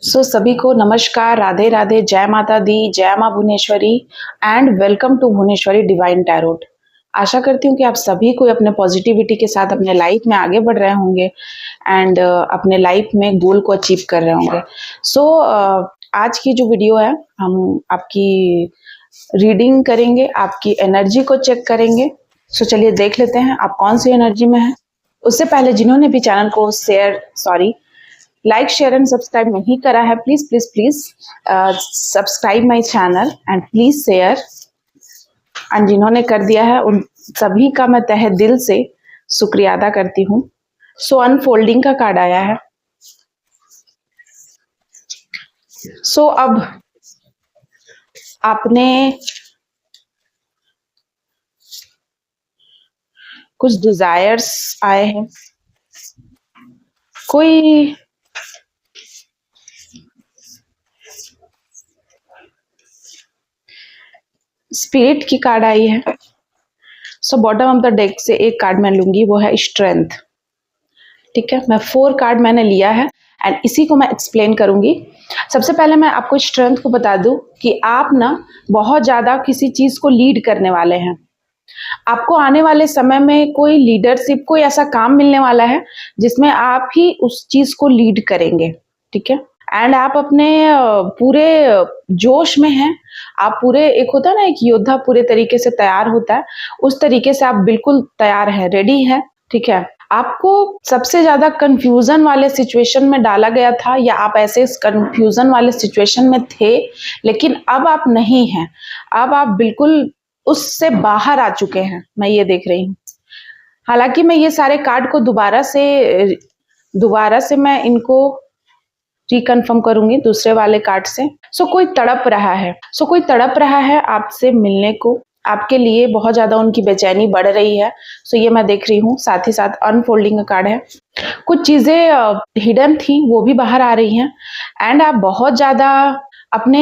सभी को नमस्कार, राधे राधे, जय माता दी, जय माँ Bhuvaneshwari and welcome to Bhuvaneshwari divine tarot. आशा करती हूँ कि आप सभी को अपने पॉजिटिविटी के साथ अपने लाइफ में आगे बढ़ रहे होंगे एंड अपने लाइफ में गोल को अचीव कर रहे होंगे। आज की जो वीडियो है, हम आपकी रीडिंग करेंगे, आपकी एनर्जी को चेक करेंगे। चलिए देख लेते हैं आप कौन सी एनर्जी में है। उससे पहले जिन्होंने भी चैनल को लाइक शेयर एंड सब्सक्राइब नहीं करा है, please please please subscribe my channel and please share. And जिन्होंने कर दिया है उन सभी का मैं तहे दिल से शुक्रिया अदा करती हूँ। अनफोल्डिंग का कार्ड आया है। अब आपने कुछ डिजायर्स आए हैं, कोई स्पिरिट की कार्ड आई है। बॉटम ऑफ द डेक से एक कार्ड मैं लूंगी, वो है स्ट्रेंथ। ठीक है, मैं 4 कार्ड मैंने लिया है एंड इसी को मैं एक्सप्लेन करूंगी। सबसे पहले मैं आपको स्ट्रेंथ को बता दूं कि आप ना बहुत ज्यादा किसी चीज को लीड करने वाले हैं। आपको आने वाले समय में कोई लीडरशिप, कोई ऐसा काम मिलने वाला है जिसमें आप ही उस चीज को लीड करेंगे। ठीक है, एंड आप अपने पूरे जोश में हैं। आप पूरे, एक होता है ना, एक योद्धा पूरे तरीके से तैयार होता है, उस तरीके से आप बिल्कुल तैयार है, रेडी है। ठीक है, आपको सबसे ज्यादा कंफ्यूजन वाले सिचुएशन में डाला गया था, या आप ऐसे कंफ्यूजन वाले सिचुएशन में थे, लेकिन अब आप नहीं हैं। अब आप बिल्कुल उससे बाहर आ चुके हैं, मैं ये देख रही हूँ। हालांकि मैं ये सारे कार्ड को दोबारा से मैं इनको रिकन्फर्म करूंगी दूसरे वाले कार्ड से। कोई तड़प रहा है, कोई तड़प रहा है आपसे मिलने को, आपके लिए बहुत ज्यादा उनकी बेचैनी बढ़ रही है। ये मैं देख रही हूँ। साथ ही साथ अनफोल्डिंग का कार्ड है। कुछ चीजें हिडन थी वो भी बाहर आ रही हैं एंड आप बहुत ज्यादा अपने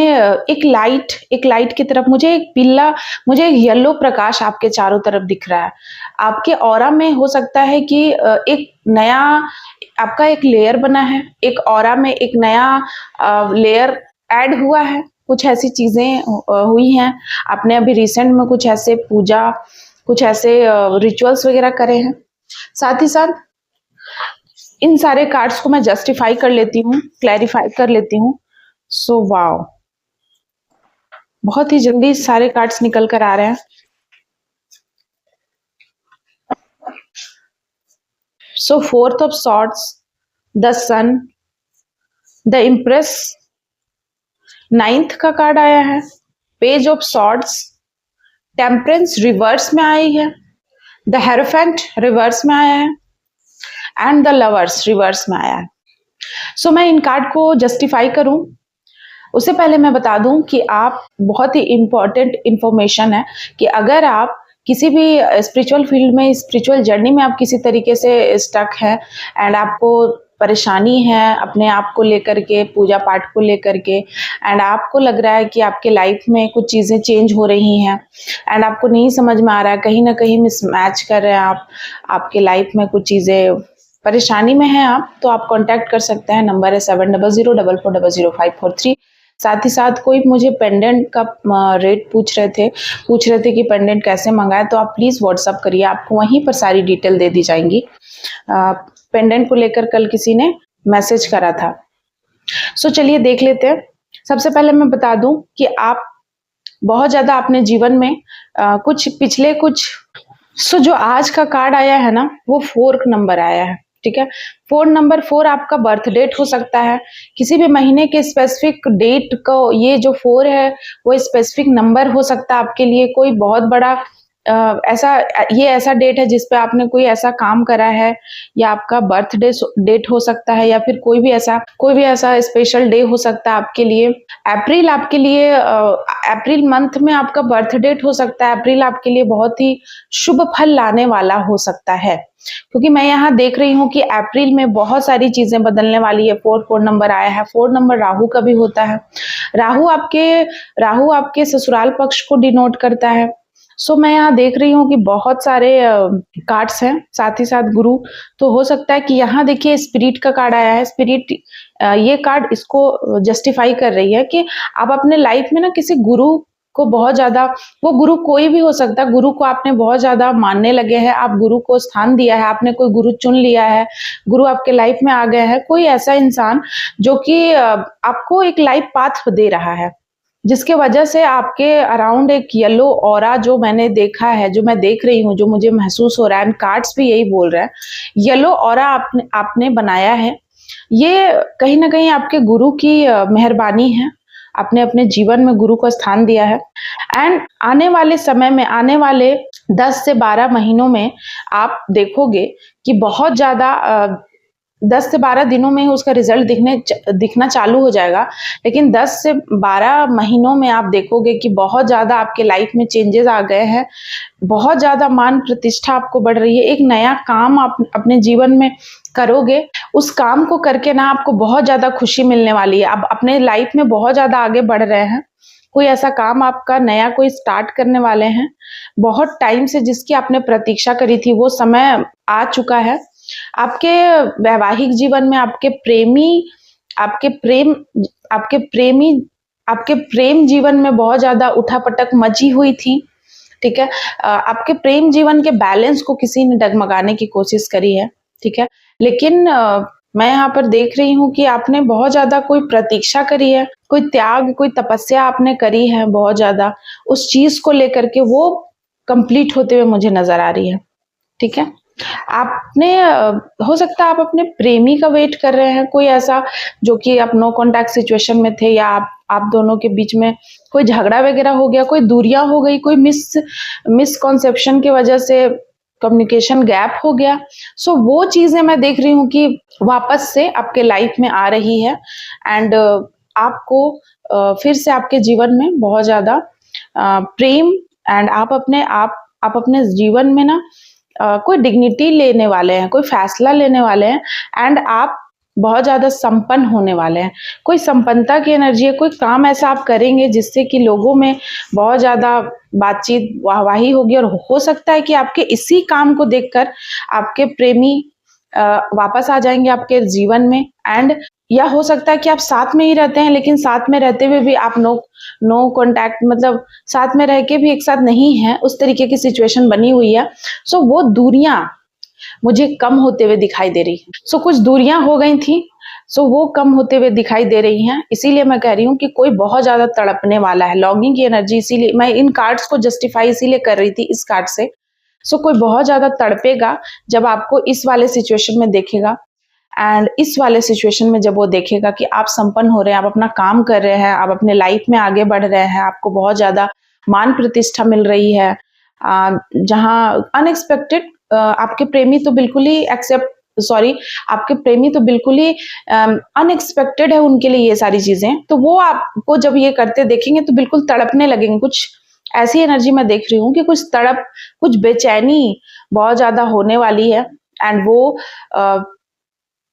एक लाइट की तरफ, मुझे एक येलो प्रकाश आपके चारों तरफ दिख रहा है। आपके ऑरा में हो सकता है कि एक नया आपका एक लेयर बना है, एक ऑरा में एक नया लेयर ऐड हुआ है। कुछ ऐसी चीजें हुई हैं, आपने अभी रिसेंट में कुछ ऐसे पूजा, कुछ ऐसे रिचुअल्स वगैरह करे हैं। साथ ही साथ इन सारे कार्ड्स को मैं जस्टिफाई कर लेती हूँ, क्लैरिफाई कर लेती हूँ। वाओ, बहुत ही जल्दी सारे कार्ड्स निकल कर आ रहे हैं। 4th of swords, the sun, the empress, 9th का कार्ड आया है, page of swords, temperance reverse में आई है, द हेरोफेंट रिवर्स में आया है एंड द लवर्स रिवर्स में आया है। मैं इन कार्ड को जस्टिफाई करूं उससे पहले मैं बता दूं कि आप, बहुत ही इंपॉर्टेंट इंफॉर्मेशन है कि अगर आप किसी भी स्पिरिचुअल फील्ड में, स्पिरिचुअल जर्नी में आप किसी तरीके से स्टक हैं एंड आपको परेशानी है अपने आप को लेकर के, पूजा पाठ को लेकर के, एंड आपको लग रहा है कि आपके लाइफ में कुछ चीज़ें चेंज हो रही हैं एंड आपको नहीं समझ में आ रहा है, कहीं ना कहीं मिसमैच कर रहे हैं आप, आपके लाइफ में कुछ चीज़ें, परेशानी में हैं आप, तो आप कांटेक्ट कर सकते हैं। नंबर है 7004400543। साथ ही साथ कोई मुझे पेंडेंट का रेट पूछ रहे थे कि पेंडेंट कैसे मंगाए, तो आप प्लीज़ व्हाट्सअप करिए, आपको वहीं पर सारी डिटेल दे दी जाएंगी। पेंडेंट को लेकर कल किसी ने मैसेज करा था। चलिए देख लेते हैं। सबसे पहले मैं बता दूं कि आप बहुत ज़्यादा अपने जीवन में जो आज का कार्ड आया है ना, वो 4 नंबर आया है। ठीक है, 4 आपका बर्थ डेट हो सकता है, किसी भी महीने के स्पेसिफिक डेट को ये जो 4 है वो स्पेसिफिक नंबर हो सकता है आपके लिए। कोई बहुत बड़ा ऐसा डेट है जिसपे आपने कोई ऐसा काम करा है, या आपका बर्थ डेट हो सकता है, या फिर कोई भी ऐसा स्पेशल डे हो सकता है आपके लिए। अप्रैल आपके लिए, अप्रैल मंथ में आपका बर्थ डेट हो सकता है। अप्रैल आपके लिए बहुत ही शुभ फल लाने वाला हो सकता है, क्योंकि मैं यहाँ देख रही हूँ कि अप्रैल में बहुत सारी चीजें बदलने वाली है। 4 नंबर आया है। 4 नंबर राहु का भी होता है। राहु आपके ससुराल पक्ष को डिनोट करता है। सो मैं यहाँ देख रही हूँ कि बहुत सारे कार्ड्स हैं, साथ ही साथ गुरु। तो हो सकता है कि यहाँ देखिए स्पिरिट का कार्ड आया है। स्पिरिट ये कार्ड इसको जस्टिफाई कर रही है कि आप अपने लाइफ में ना किसी गुरु को बहुत ज्यादा, वो गुरु कोई भी हो सकता है, गुरु को आपने बहुत ज्यादा मानने लगे हैं, आप गुरु को स्थान दिया है, आपने कोई गुरु चुन लिया है, गुरु आपके लाइफ में आ गया है। कोई ऐसा इंसान जो कि आपको एक लाइफ पाथ दे रहा है, जिसके वजह से आपके अराउंड एक येलो ऑरा जो मैंने देखा है, जो मैं देख रही हूँ, जो मुझे महसूस हो रहा है, एंड कार्ड्स भी यही बोल रहे हैं, येलो ऑरा आपने बनाया है। ये कहीं ना कहीं आपके गुरु की मेहरबानी है। आपने अपने जीवन में गुरु को स्थान दिया है, एंड आने वाले समय में, आने वाले 10 से 12 महीनों में आप देखोगे कि बहुत ज्यादा 10 से 12 दिनों में ही उसका रिजल्ट दिखना चालू हो जाएगा, लेकिन 10 से 12 महीनों में आप देखोगे कि बहुत ज़्यादा आपके लाइफ में चेंजेस आ गए हैं। बहुत ज़्यादा मान प्रतिष्ठा आपको बढ़ रही है। एक नया काम आप अपने जीवन में करोगे, उस काम को करके ना आपको बहुत ज़्यादा खुशी मिलने वाली है। आप अपने लाइफ में बहुत ज़्यादा आगे बढ़ रहे हैं। कोई ऐसा काम आपका नया कोई स्टार्ट करने वाले हैं। बहुत टाइम से जिसकी आपने प्रतीक्षा करी थी, वो समय आ चुका है। आपके वैवाहिक जीवन में आपके प्रेम जीवन में बहुत ज्यादा उठापटक मची हुई थी। ठीक है, आपके प्रेम जीवन के बैलेंस को किसी ने डगमगाने की कोशिश करी है। ठीक है, लेकिन मैं यहाँ पर देख रही हूँ कि आपने बहुत ज्यादा कोई प्रतीक्षा करी है, कोई त्याग, कोई तपस्या आपने करी है बहुत ज्यादा, उस चीज को लेकर के वो कंप्लीट होते हुए मुझे नजर आ रही है। ठीक है, आपने हो सकता है आप अपने प्रेमी का वेट कर रहे हैं, कोई ऐसा जो कि आप नो कांटेक्ट सिचुएशन में थे, या आप दोनों के बीच में कोई झगड़ा वगैरह हो गया, कोई दूरियां हो गई, कोई मिसकॉन्सेप्शन की वजह से कम्युनिकेशन गैप हो गया। सो वो चीजें मैं देख रही हूँ कि वापस से आपके लाइफ में आ रही है, एंड आपको फिर से आपके जीवन में बहुत ज्यादा प्रेम, एंड आप अपने जीवन में ना कोई डिग्निटी लेने वाले हैं, कोई फैसला लेने वाले हैं, एंड आप बहुत ज्यादा संपन्न होने वाले हैं। कोई संपन्नता की एनर्जी है, कोई काम ऐसा आप करेंगे जिससे कि लोगों में बहुत ज्यादा बातचीत, वाहवाही होगी, और हो सकता है कि आपके इसी काम को देखकर आपके प्रेमी वापस आ जाएंगे आपके जीवन में। एंड या हो सकता है कि आप साथ में ही रहते हैं, लेकिन साथ में रहते हुए भी आप नो कांटेक्ट, मतलब साथ में रह के भी एक साथ नहीं है, उस तरीके की सिचुएशन बनी हुई है। सो वो दूरियां मुझे कम होते हुए दिखाई दे रही है। सो कुछ दूरियां हो गई थी, सो वो कम होते हुए दिखाई दे रही हैं। इसीलिए मैं कह रही हूँ कि कोई बहुत ज्यादा तड़पने वाला है, लॉन्गिंग की एनर्जी। इसीलिए मैं इन कार्ड्स को जस्टिफाई इसीलिए कर रही थी इस कार्ड से। सो कोई बहुत ज्यादा तड़पेगा जब आपको इस वाले सिचुएशन में देखेगा, एंड इस वाले सिचुएशन में जब वो देखेगा कि आप संपन्न हो रहे हैं, आप अपना काम कर रहे हैं, आप अपने लाइफ में आगे बढ़ रहे हैं, आपको बहुत ज्यादा मान प्रतिष्ठा मिल रही है, जहां अनएक्सपेक्टेड आपके प्रेमी तो बिल्कुल ही आपके प्रेमी तो बिल्कुल ही अनएक्सपेक्टेड है उनके लिए ये सारी चीजें। तो वो आपको जब ये करते देखेंगे तो बिल्कुल तड़पने लगेंगे। कुछ ऐसी एनर्जी मैं देख रही हूँ कि कुछ बेचैनी बहुत ज्यादा होने वाली है, एंड वो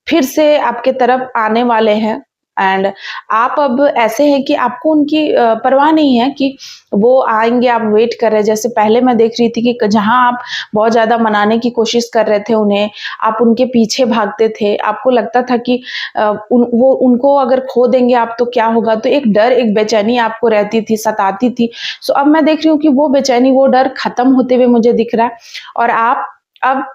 फिर से आपके तरफ आने वाले हैं। एंड आप अब ऐसे हैं कि आपको उनकी परवाह नहीं है कि वो आएंगे, आप वेट कर रहे हैं। जैसे पहले मैं देख रही थी कि जहां आप बहुत ज्यादा मनाने की कोशिश कर रहे थे उन्हें, आप उनके पीछे भागते थे, आपको लगता था कि उनको अगर खो देंगे आप तो क्या होगा, तो एक डर, एक बेचैनी आपको रहती थी, सताती थी। सो अब मैं देख रही हूँ कि वो बेचैनी, वो डर खत्म होते हुए मुझे दिख रहा है, और आप अब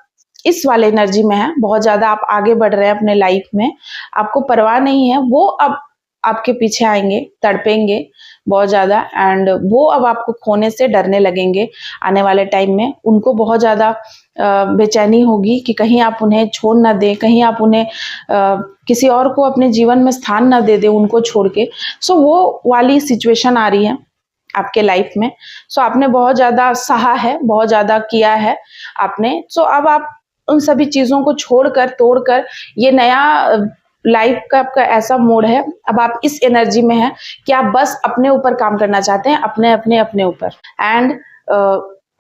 इस वाले एनर्जी में है, बहुत ज्यादा आप आगे बढ़ रहे हैं अपने लाइफ में, आपको परवाह नहीं है। वो अब आपके पीछे आएंगे, तड़पेंगे बहुत ज्यादा, एंड वो अब आपको खोने से डरने लगेंगे आने वाले टाइम में। उनको बहुत ज्यादा बेचैनी होगी कि कहीं आप उन्हें छोड़ ना दें, कहीं आप उन्हें किसी और को अपने जीवन में स्थान ना दे दें उनको छोड़ के। सो वो वाली सिचुएशन आ रही है आपके लाइफ में। सो आपने बहुत ज्यादा सहा है, बहुत ज्यादा किया है आपने। सो अब आप उन सभी चीजों को छोड़कर, तोड़कर, ये नया लाइफ का आपका ऐसा मोड है, अब आप इस एनर्जी में हैं कि आप बस अपने ऊपर काम करना चाहते हैं, अपने ऊपर। एंड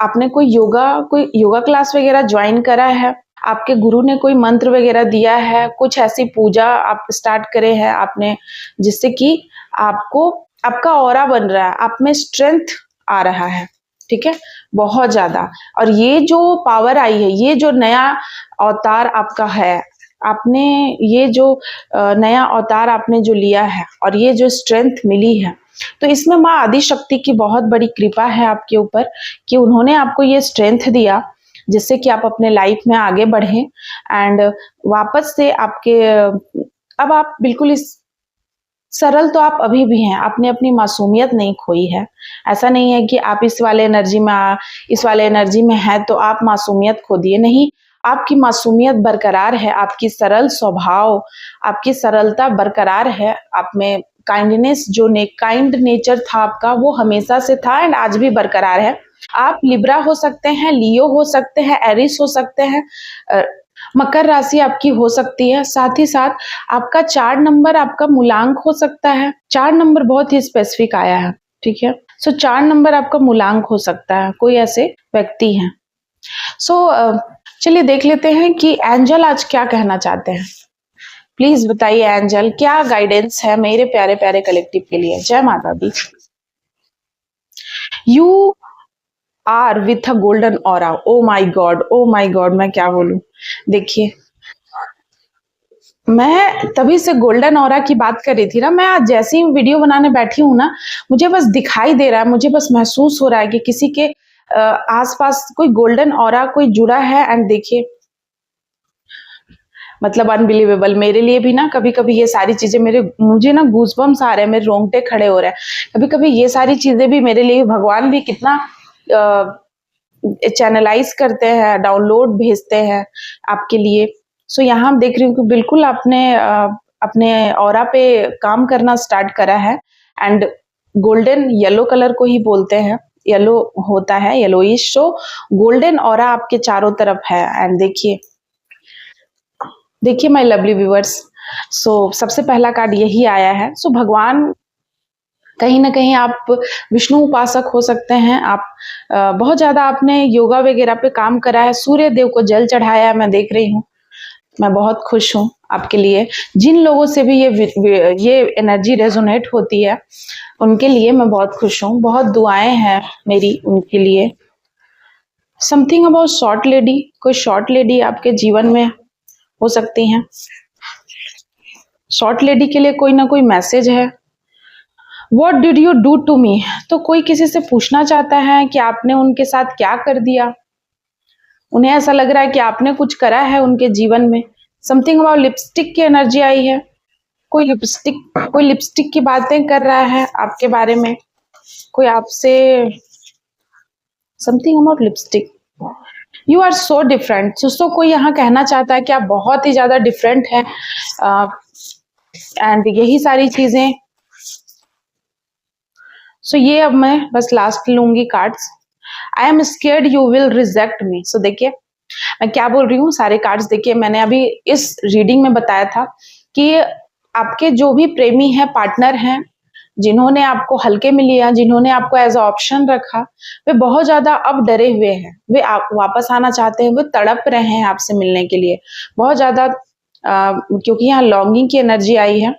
आपने कोई योगा क्लास वगैरह ज्वाइन करा है, आपके गुरु ने कोई मंत्र वगैरह दिया है, कुछ ऐसी पूजा आप स्टार्ट करे हैं आपने, जिससे कि आपका ऑरा बन रहा है, आप में स्ट्रेंथ आ रहा है। ठीक है, बहुत ज्यादा। और ये जो पावर आई है, ये जो नया अवतार आपका है, आपने ये जो नया अवतार आपने जो लिया है और ये जो स्ट्रेंथ मिली है, तो इसमें माँ आदि शक्ति की बहुत बड़ी कृपा है आपके ऊपर कि उन्होंने आपको ये स्ट्रेंथ दिया जिससे कि आप अपने लाइफ में आगे बढ़ें एंड वापस से आपके अब आप बिल्कुल इस सरल तो आप अभी भी हैं, आपने अपनी मासूमियत नहीं खोई है। ऐसा नहीं है कि आप इस वाले एनर्जी में है तो आप मासूमियत खो दिए, नहीं, आपकी मासूमियत बरकरार है, आपकी सरल स्वभाव, आपकी सरलता बरकरार है, आप में काइंडनेस काइंड नेचर था आपका, वो हमेशा से था एंड आज भी बरकरार है। आप लिब्रा हो सकते हैं, लियो हो सकते हैं, एरिस हो सकते हैं, मकर राशि आपकी हो सकती है, साथ ही साथ आपका 4 नंबर आपका मूलांक हो सकता है। 4 नंबर बहुत ही स्पेसिफिक आया है, ठीक है। सो 4 नंबर आपका मूलांक हो सकता है, कोई ऐसे व्यक्ति हैं। चलिए देख लेते हैं कि एंजल आज क्या कहना चाहते हैं। प्लीज बताइए एंजल, क्या गाइडेंस है मेरे प्यारे प्यारे कलेक्टिव के लिए। जय माता दी। You are with a golden aura. Oh my God, मैं क्या बोलूं। देखिए, मैं तभी से गोल्डन ऑरा की बात कर रही थी ना। मैं आज जैसे ही वीडियो बनाने बैठी हूँ ना, मुझे बस दिखाई दे रहा है, मुझे बस महसूस हो रहा है कि किसी के आसपास कोई गोल्डन ऑरा कोई जुड़ा है। एंड देखिए, मतलब अनबिलीवेबल, मेरे लिए भी ना कभी कभी ये सारी चीजें मुझे ना गूज़बम्स आ रहे हैं, मेरे रोंगटे खड़े हो रहे हैं। कभी कभी ये सारी चीजें भी मेरे लिए भगवान भी कितना चैनलाइज करते हैं, डाउनलोड भेजते हैं आपके लिए। सो यहाँ हम देख रही हूँ कि बिल्कुल आपने अपने ऑरा पे काम करना स्टार्ट करा है। एंड गोल्डन येलो कलर को ही बोलते हैं, येलो होता है, येलोइश। सो गोल्डन ऑरा आपके चारों तरफ है। एंड देखिए माय लवली व्यूअर्स, सो सबसे पहला कार्ड यही आया है। सो भगवान, कहीं ना कहीं आप विष्णु उपासक हो सकते हैं, आप बहुत ज्यादा आपने योगा वगैरह पे काम करा है, सूर्य देव को जल चढ़ाया है, मैं देख रही हूँ। मैं बहुत खुश हूँ आपके लिए। जिन लोगों से भी ये एनर्जी रेजोनेट होती है उनके लिए मैं बहुत खुश हूँ, बहुत दुआएं हैं मेरी उनके लिए। समथिंग अबाउट शॉर्ट लेडी, कोई शॉर्ट लेडी आपके जीवन में हो सकती हैं। शॉर्ट लेडी के लिए कोई ना कोई मैसेज है। What did you do to me, तो कोई किसी से पूछना चाहता है कि आपने उनके साथ क्या कर दिया। उन्हें ऐसा लग रहा है कि आपने कुछ करा है उनके जीवन में। समथिंग अबाउट लिपस्टिक की एनर्जी आई है। कोई लिपस्टिक की बातें कर रहा है आपके बारे में, कोई आपसे। Something about lipstick, you are so different. तो कोई यहाँ कहना चाहता है कि आप बहुत ही ज्यादा डिफरेंट है। एंड यही सारी चीजें। सो ये अब मैं बस लास्ट लूंगी cards. I am scared you will reject me. So देखिए मैं क्या बोल रही हूँ, सारे कार्ड्स देखिए, मैंने अभी इस रीडिंग में बताया था कि आपके जो भी प्रेमी है, पार्टनर हैं, जिन्होंने आपको हल्के में लिया, जिन्होंने आपको एज अ ऑप्शन रखा, वे बहुत ज्यादा अब डरे हुए हैं। वे आप वापस आना चाहते हैं, वे तड़प रहे हैं आपसे मिलने के लिए बहुत ज्यादा, क्योंकि यहाँ लॉन्गिंग की एनर्जी आई है।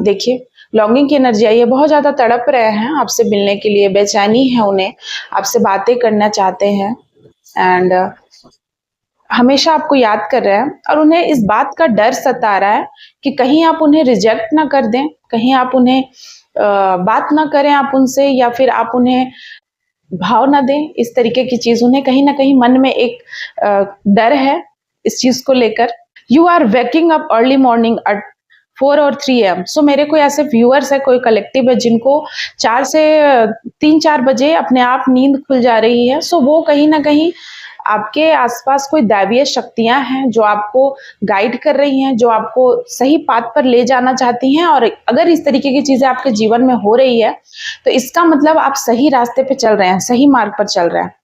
देखिए लॉन्गिंग की एनर्जी आई है, बहुत ज्यादा तड़प रहे हैं आपसे मिलने के लिए, बेचैनी है उन्हें, आपसे बातें करना चाहते हैं। एंड हमेशा आपको याद कर रहे हैं और उन्हें इस बात का डर सता रहा है कि कहीं आप उन्हें रिजेक्ट ना कर दें, कहीं आप उन्हें बात ना करें आप उनसे, या फिर आप उन्हें भाव ना दें, इस तरीके की चीज। उन्हें कहीं ना कहीं मन में एक डर है इस चीज को लेकर। You are waking up early morning at 4 और 3 AM। सो मेरे कोई ऐसे व्यूअर्स है, कोई कलेक्टिव है जिनको 4 से 3-4 बजे अपने आप नींद खुल जा रही है। सो वो कहीं ना कहीं आपके आसपास कोई दैवीय शक्तियां हैं जो आपको गाइड कर रही हैं, जो आपको सही पाथ पर ले जाना चाहती हैं। और अगर इस तरीके की चीजें आपके जीवन में हो रही है तो इसका मतलब आप सही रास्ते पे चल रहे हैं, सही मार्ग पर चल रहे हैं।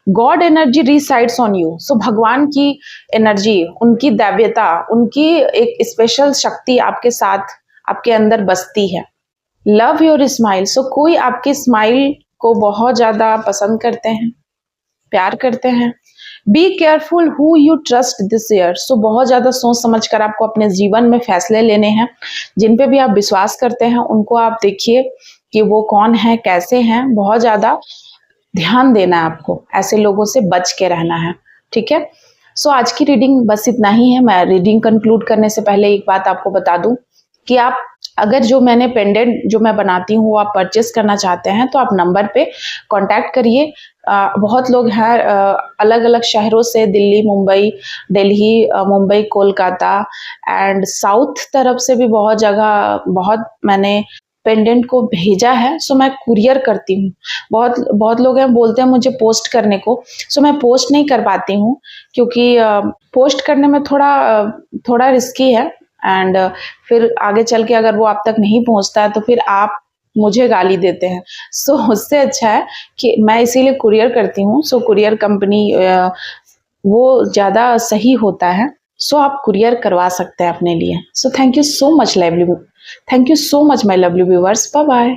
God energy resides on you. So भगवान की एनर्जी, उनकी दैव्यता, उनकी एक स्पेशल शक्ति आपके साथ, आपके अंदर बसती है। Love your smile. सो कोई आपकी स्माइल को बहुत ज्यादा पसंद करते हैं, प्यार करते हैं। Be careful who you trust this year. So बहुत ज्यादा सोच समझ कर आपको अपने जीवन में फैसले लेने हैं। जिन पे भी आप विश्वास करते हैं उनको आप देखिए कि वो कौन है, कैसे हैं। बहुत ज्यादा ध्यान देना है आपको, ऐसे लोगों से बच के रहना है, ठीक है। सो आज की रीडिंग बस इतना ही है। मैं रीडिंग कंक्लूड करने से पहले एक बात आपको बता दूं कि आप अगर जो मैंने पेंडेंट जो मैं बनाती हूँ वो आप परचेस करना चाहते हैं तो आप नंबर पे कांटेक्ट करिए। बहुत लोग हैं अलग अलग शहरों से, दिल्ली, मुंबई, दिल्ली, मुंबई, कोलकाता एंड साउथ तरफ से भी बहुत जगह बहुत मैंने पेंडेंट को भेजा है। सो मैं कुरियर करती हूँ। बहुत बहुत लोग हैं बोलते हैं मुझे पोस्ट करने को, सो मैं पोस्ट नहीं कर पाती हूँ क्योंकि पोस्ट करने में थोड़ा रिस्की है एंड फिर आगे चल के अगर वो आप तक नहीं पहुंचता है तो फिर आप मुझे गाली देते हैं। सो उससे अच्छा है कि मैं इसीलिए कुरियर करती हूँ। सो कुरियर कंपनी वो ज़्यादा सही होता है। सो आप कुरियर करवा सकते हैं अपने लिए। So thank you so much lovely, thank you so much my lovely viewers, bye bye.